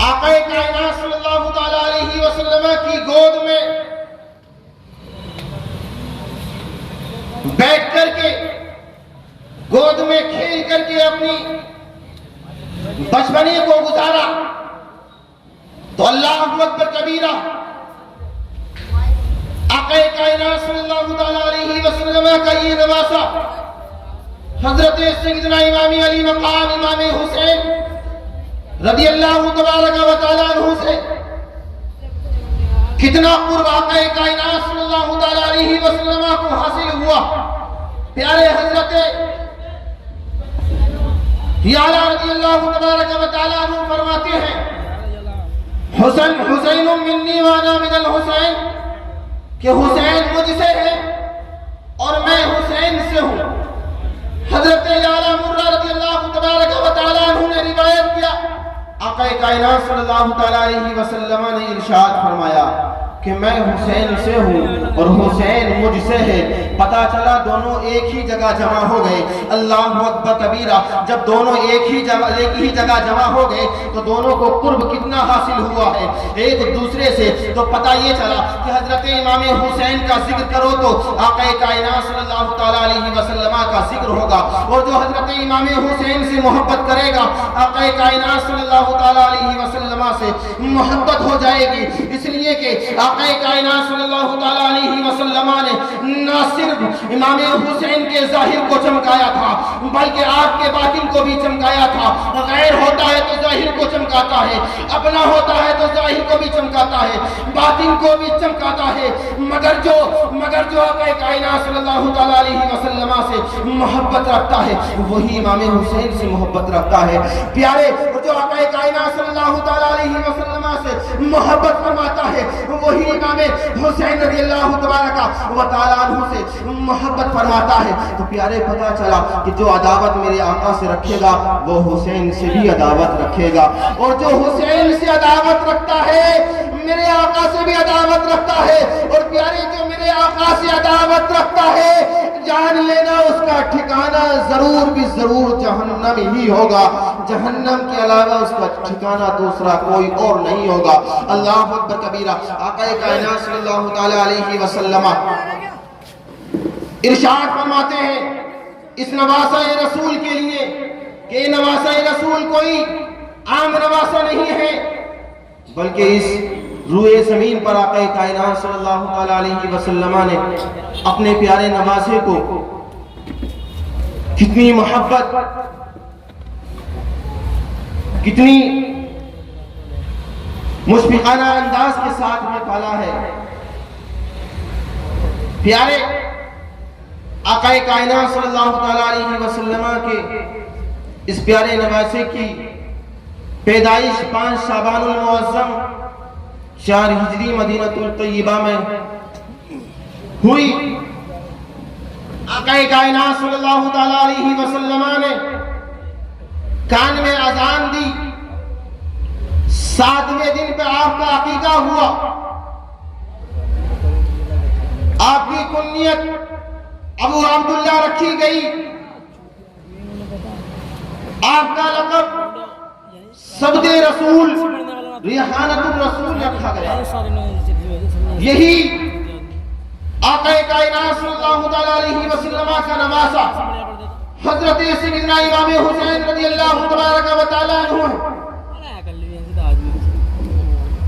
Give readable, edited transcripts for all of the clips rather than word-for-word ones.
آقا کائنات صلی اللہ تعالی علیہ وسلم کی گود میں بیٹھ کر کے، گود میں کھیل کر کے اپنی بچپنے کو گزارا تو اللہ اکبر کبیرہ آقا کائنات صلی اللہ تعالی علیہ وسلم کا یہ نواسا حضرت سیدنا امام علی مقام امام حسین رضی اللہ تبارک و تعالی عنہ سے کتنا قرب آقا کائنات صلی اللہ تعالی علیہ وسلم کو حاصل ہوا۔ پیارے حضرت یعلا رضی اللہ تبارک و تعالی عنہ فرماتے ہیں حسین منی وانا من الحسین، کہ حسین مجھ سے ہے اور میں حسین سے ہوں۔ حضرت یعلا مرہ رضی اللہ تبارک و تعالی عنہ نے روایت کیا، آقا کائنات صلی اللہ تعالی علیہ وسلم نے ارشاد فرمایا کہ میں حسین سے ہوں اور حسین مجھ سے ہے۔ پتا چلا دونوں ایک ہی جگہ جمع ہو گئے۔ اللہ اکبر کبیرہ، جب دونوں ایک ہی جگہ جمع ہو گئے تو دونوں کو قرب کتنا حاصل ہوا ہے ایک دوسرے سے۔ تو پتہ یہ چلا کہ حضرت امام حسین کا ذکر کرو تو آقا کائنات صلی اللہ تعالی علیہ وسلم کا ذکر ہوگا، اور جو حضرت امام حسین سے محبت کرے گا آقا کائنات صلی اللہ تعالی علیہ وسلم سے محبت ہو جائے گی۔ اس لیے کہ آقا کائنات صلی اللہ تعالی علیہ وسلم نے نہ صرف امام حسین کے ظاہر کو چمکایا تھا بلکہ آپ کے باطن کو بھی چمکایا تھا۔ غیر ہوتا ہے تو ظاہر کو چمکاتا ہے، اپنا ہوتا ہے تو ظاہر کو بھی چمکاتا ہے، باطن کو بھی چمکاتا ہے۔ مگر جو آقا کائنات صلی اللہ تعالی علیہ وسلم سے محبت رکھتا ہے وہی امام حسین سے محبت رکھتا ہے۔ پیارے، جو آقا کائنات صلی اللہ تعالی علیہ وسلم سے محبت فرماتا ہے وہی امام حسین رضی اللہ تبارک و تعالی عنہ سے محبت فرماتا ہے۔ تو پیارے پتہ چلا کہ جو عداوت میرے آقا سے رکھے گا وہ حسین سے بھی عداوت رکھے گا، اور جو حسین سے عداوت رکھتا ہے میرے آقا سے بھی عداوت رکھتا ہے۔ اور پیارے، جو میرے آقا سے عداوت رکھتا ہے جان لینا اس کا ٹھکانہ ضرور بھی ضرور جہنم ہی ہوگا، جہنم کے علاوہ اس کا ٹھکانہ دوسرا کوئی اور نہیں ہوگا۔ اللہ اکبر کبیرہ۔ آقا کائنات صلی اللہ تعالی علیہ وسلم ارشاد فرماتے ہیں اس نواسہ رسول کے لیے کہ نواسہ رسول کوئی عام نواسہ نہیں ہے بلکہ اس روئے زمین پر آقا کائنات صلی اللہ تعالی علیہ وسلم نے اپنے پیارے نواسے کو کتنی محبت، کتنی مشفقانہ انداز کے ساتھ میں پالا ہے۔ پیارے، آقا کائنات صلی اللہ تعالی علیہ وسلم کے اس پیارے نواسے کی پیدائش 5 شعبان المعظم 4 ہجری مدینہ الطیبہ میں ہوئی۔ آقا کائنات صلی اللہ تعالی علیہ وسلم نے کان میں اذان دی، 7ویں دن پہ آپ کا عقیقہ ہوا۔ آپ کی کنیت ابو عبداللہ رکھی گئی، آپ کا لقب سبد رسول، ریحانت الرسول رکھا گیا۔ یہی آقا کائنات صلی اللہ تعالی علیہ وسلم کا نواسہ حضرت سیدنا امام حسین رضی اللہ تبارک و تعالی عنہ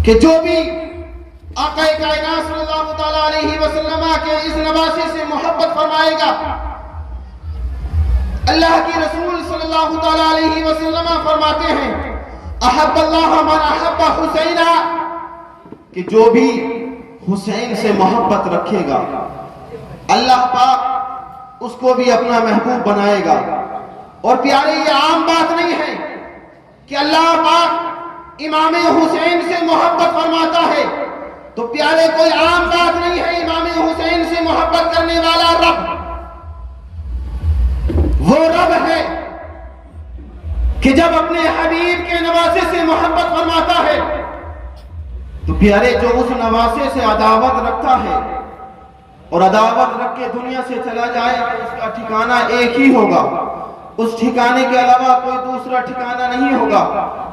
کہ جو بھی آقا کائنات صلی اللہ تعالی علیہ وسلم کے اس نواسے سے محبت فرمائے گا، اللہ کی رسول صلی اللہ تعالی علیہ وسلم فرماتے ہیں احب اللہ من احب حسینہ، کہ جو بھی حسین سے محبت رکھے گا اللہ پاک اس کو بھی اپنا محبوب بنائے گا۔ اور پیارے، یہ عام بات نہیں ہے کہ اللہ پاک امام حسین سے محبت فرماتا ہے، تو پیارے کوئی عام بات نہیں ہے۔ امام حسین سے محبت کرنے والا رب وہ رب ہے کہ جب اپنے حبیب کے نواسے سے محبت فرماتا ہے تو پیارے، جو اس نواسے سے عداوت رکھتا ہے اور عداوت رکھ کے دنیا سے چلا جائے اس کا ٹھکانہ ایک ہی ہوگا، اس ٹھکانے کے علاوہ کوئی دوسرا ٹھکانہ نہیں ہوگا۔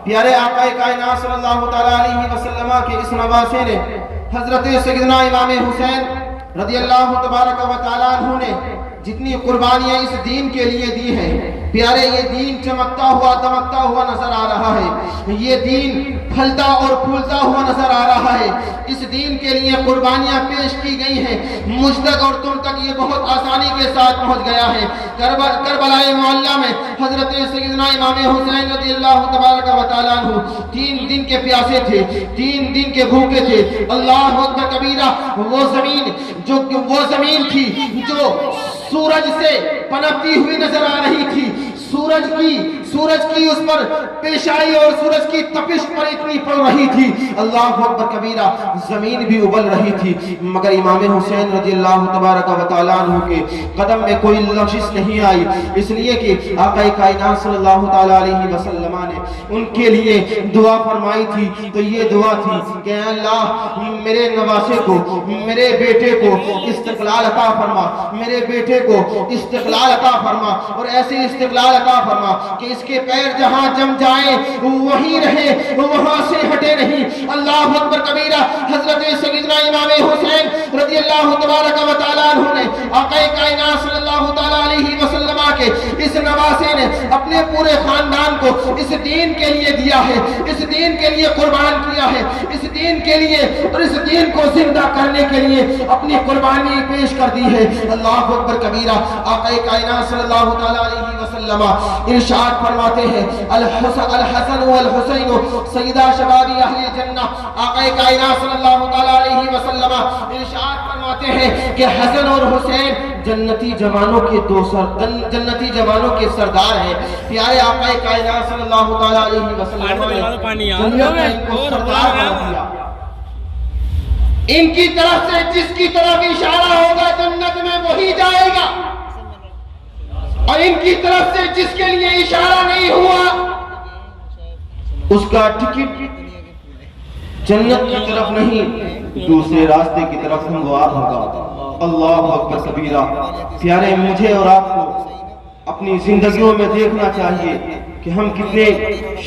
پیارے آقا کائنات صلی اللہ تعالیٰ علیہ وسلم کے اس نواسے نے حضرت سیدنا امام حسین رضی اللہ تبارک و تعالیٰ عنہ نے جتنی قربانیاں اس دین کے لیے دی ہیں، پیارے یہ دین چمکتا ہوا دمکتا ہوا نظر آ رہا ہے، یہ دین پھلتا اور پھولتا ہوا نظر آ رہا ہے۔ اس دین کے لیے قربانیاں پیش کی گئی ہیں، مجھ تک اور تم تک یہ بہت آسانی کے ساتھ پہنچ گیا ہے۔ کربلا معلیٰ میں حضرت سیدنا امام حسین رضی اللہ تبارک و تعالیٰ عنہ 3 دن کے پیاسے تھے، 3 دن کے بھوکے تھے۔ اللہ اکبر کبیرہ، وہ زمین تھی جو سورج سے پنپتی ہوئی نظر آ رہی تھی، سورج کی اس پر پیشائی اور سورج کی تپش پر اتنی پڑ رہی تھی، اللہ اکبر کبیرہ، زمین بھی ابل رہی تھی، مگر امام حسین رضی اللہ تبارک و تعالیٰ عنہ کے قدم میں کوئی لغزش نہیں آئی، اس لیے کہ آقا کائنات صلی اللہ تعالیٰ علیہ وسلم نے ان کے لیے دعا فرمائی تھی، تو یہ دعا تھی کہ اللہ میرے نواسے کو، میرے بیٹے کو استقلال عطا فرما، میرے بیٹے کو استقلال عطا فرما، اور ایسے استقلال عطا فرما کہ اس کے پیر جہاں جم جائیں وہیں رہے، وہاں سے ہٹے نہیں۔ اللہ اکبر کبیرہ، حضرت سیدنا امام حسین رضی اللہ تبارک و تعالیٰ عنہ نے آقا کائنات صلی اللہ تعالیٰ علیہ وسلم کے اس نواسے نے اپنے پورے خاندان کو اس دین کے لیے دیا ہے، اس دین کے لیے قربان کیا ہے، اس دین کے لیے اور اس دین کو زندہ کرنے کے لیے اپنی قربانی پیش کر دی ہے۔ اللہ اکبر کبیرہ، آقا کائنات صلی اللہ تعالیٰ علیہ وسلم ارشاد فرماتے ہیں الحسن والحسین سیدہ شباب اہل جنہ۔ آقا کائنات صلی اللہ تعالیٰ علیہ وسلم ارشاد فرماتے ہیں کہ حسن اور حسین جنتی جوانوں کے سردار ہیں۔ پیارے آقا کائنات صلی اللہ تعالیٰ علیہ وسلم نے جنت میں ان کو سردار بنا دیا۔ ان کی طرف سے جس کی طرف اشارہ ہوگا جنت میں وہی جائے گا، اور ان کی طرف سے جس کے لیے اشارہ نہیں ہوا اس کا ٹکٹ جنت کی طرف نہیں دوسرے راستے کی طرف ہموار ہوگا۔ اللہ اکبر کبیرہ، پیارے مجھے اور آپ کو اپنی زندگیوں میں دیکھنا چاہیے کہ ہم کتنے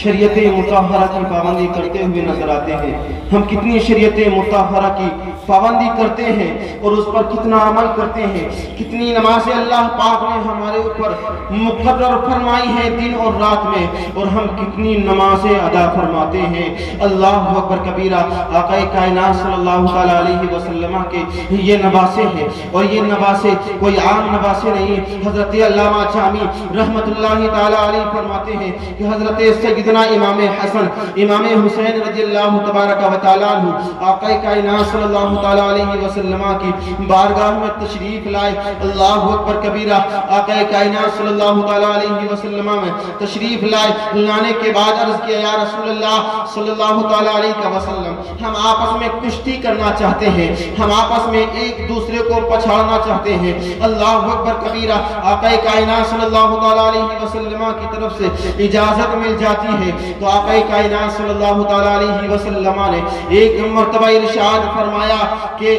شریعت مطہرہ کی پابندی کرتے ہوئے نظر آتے ہیں، ہم کتنی شریعت مطہرہ کی پابندی کرتے ہیں اور اس پر کتنا عمل کرتے ہیں، کتنی نمازیں اللہ پاک نے ہمارے اوپر مقرر فرمائی ہیں دن اور رات میں، اور ہم کتنی نمازیں ادا فرماتے ہیں۔ اللہ اکبر کبیرہ، آقا کائنات صلی اللہ تعالیٰ علیہ وسلم کے یہ نواسے ہیں، اور یہ نواسے کوئی عام نواسے نہیں۔ حضرت علامہ جامی رحمت اللہ تعالیٰ علیہ فرماتے ہیں کہ حضرت سیدنا امام حسن امام حسین رضی اللہ تبارک و تعالیٰ عنہ آقا کائنات صلی اللہ تعالیٰ علیہ وسلم کی بارگاہ میں تشریف لائے۔ اللہ اکبر کبیرہ، آقا کائنات صلی اللہ تعالیٰ علیہ وسلم میں تشریف لانے کے بعد عرض کیا یا رسول اللہ صلی اللہ تعالیٰ علیہ وسلم، ہم آپس میں کشتی کرنا چاہتے ہیں، ہم آپس میں ایک دوسرے کو پچھاڑنا چاہتے ہیں۔ اللہ اکبر کبیرہ، آقا کائنات صلی اللہ تعالیٰ علیہ وسلم کی طرف سے اجازت مل جاتی ہے تو آقا کائنات صلی اللہ تعالیٰ علیہ وسلم نے ایک مرتبہ ارشاد فرمایا کہ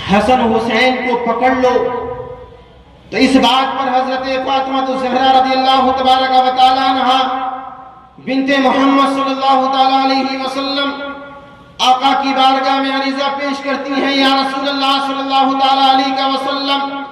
حسن حسین کو پکڑ لو۔ تو اس بات پر حضرت فاطمہ الزہرا رضی اللہ تبارک و تعالیٰ عنہا بنت محمد صلی اللہ تعالیٰ علیہ وسلم آقا کی بارگاہ میں عریضہ پیش کرتی ہیں، یا رسول اللہ صلی اللہ تعالیٰ علیہ وسلم،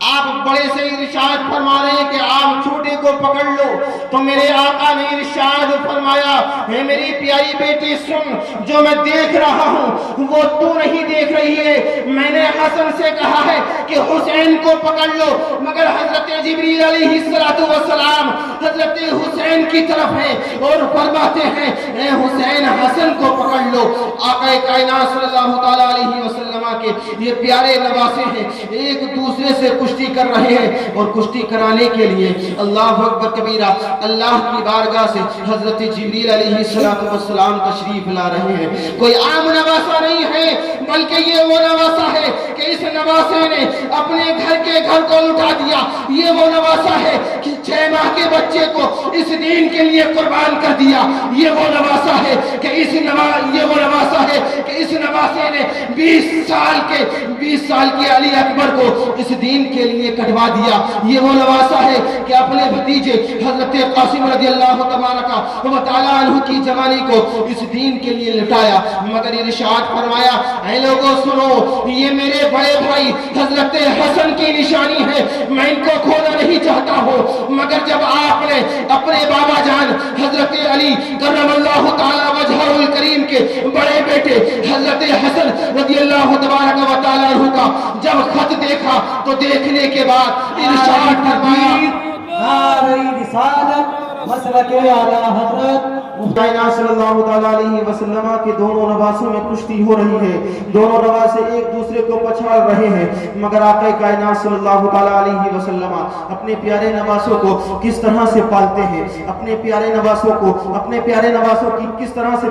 آپ بڑے سے ارشاد فرما رہے ہیں کہ آپ چھوٹے کو پکڑ لو، تو میرے آقا نے ارشاد فرمایا ہے میری پیاری بیٹی سن، جو میں دیکھ رہا ہوں وہ تو نہیں دیکھ رہی ہے۔ میں نے حسن سے کہا ہے کہ حسین کو پکڑ لو، مگر حضرت جبریل علیہ السلام حضرت حسین کی طرف ہے اور فرماتے ہیں اے حسین حسن کو پکڑ لو۔ آقا کائنات صلی اللہ تعالیٰ علیہ وسلم کے یہ پیارے نواسے ہیں، ایک دوسرے سے کشتی کر رہے ہیں، اور کشتی کرانے کے لیے اللہ اکبر کبیرہ اللہ کی بارگاہ سے حضرت جبریل علیہ السلام تشریف لا رہے ہیں۔ کوئی عام نواسہ نہیں ہے، بلکہ یہ وہ نواسہ ہے کہ اس نواسے نے اپنے گھر کو لٹا دیا۔ یہ وہ نواسہ ہے کہ 6 ماہ کے بچے کو اس دین کے لیے قربان کر دیا۔ یہ وہ نواسہ ہے کہ یہ وہ نواسا ہے کہ اس نواسے نے 20 سال کے علی اکبر کو اس دین کے لیے کٹوا دیا. یہ وہ نواسا ہے کہ اپنے بھتیجے حضرت قاسم رضی اللہ تبارک و تعالی عنہ کی جوانی کو اس دین کے لیے لٹایا. مگر ارشاد فرمایا اے لوگوں سنو, یہ میرے بڑے بھائی حضرت حسن کی نشانی ہے, میں ان کو کھونا نہیں چاہتا ہوں. مگر جب آپ نے اپنے بابا جان حضرت علی کرم اللہ تعالی وجہہ الکریم کے بڑے بیٹے حضرت حسن رضی اللہ تبارک و تعالی عنہ کا جب خط دیکھا تو دیکھنے کے بعد ارشاد فرمایا نعرہ رسالت مسلک اعلی حضرت کائنات صلی اللہ تعالیٰ علیہ وسلم کے دونوں نواسوں میں کشتی ہو رہی ہے. دونوں نواسے ایک دوسرے کو پچھاڑ رہے ہیں. مگر آقا کائنات صلی اللہ تعالیٰ علیہ وسلم اپنے پیارے نواسوں کو کس طرح سے پالتے ہیں, اپنے پیارے نواسوں کی کس طرح سے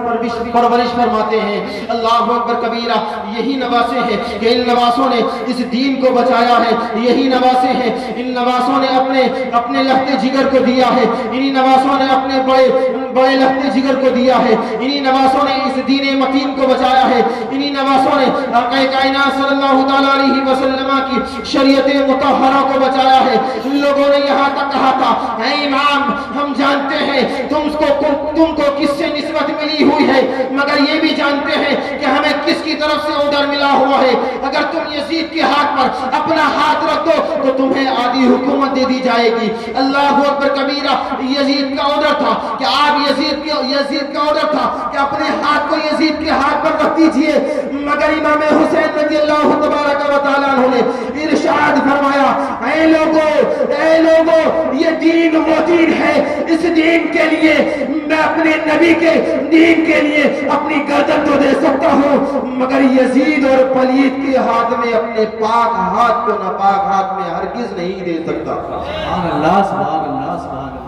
پرورش فرماتے ہیں. اللہ اکبر کبیرہ. یہی نواسے ہیں کہ ان نواسوں نے اس دین کو بچایا ہے. یہی نواسے ہیں, ان نواسوں نے اپنے لخت جگر کو دیا ہے. انہی نواسوں نے اپنے بڑے لخت جگر کو دیا ہے. انہی نواسوں نے اس دین متین کو بچایا ہے. انہی نواسوں نے آقا کائنات صلی اللہ تعالیٰ علیہ وسلم کی شریعت مطہرہ کو بچایا ہے. ان لوگوں نے یہاں تک کہا تھا اے امام ہم جانتے ہیں تم کو کس سے نسبت ملی ہوئی ہے, مگر یہ بھی جانتے ہیں کہ ہمیں کس کی طرف سے آرڈر ملا ہوا ہے. اگر تم یزید کے ہاتھ پر اپنا ہاتھ رکھ دو تو تمہیں آدھی حکومت دے دی جائے گی. اللہ اکبر کبیرہ. یزید کا آرڈر تھا کہ آپ یزید کا آرڈر تھا کہ اپنے ہاتھ کو یزید کے ہاتھ پر رکھ دیجئے. مگر امام حسین رضی اللہ تبارک و تعالیٰ عنہ نے ارشاد فرمایا اے لوگو یہ دین وہ دین ہے, اس دین کے لیے میں اپنے نبی کے دین کے لیے اپنی گردن تو دے سکتا ہوں, مگر یزید اور پلید کے ہاتھ میں اپنے پاک ہاتھ کو ناپاک ہاتھ میں ہرگز نہیں دے سکتا. سبحان اللہ سبحان اللہ سبحان اللہ.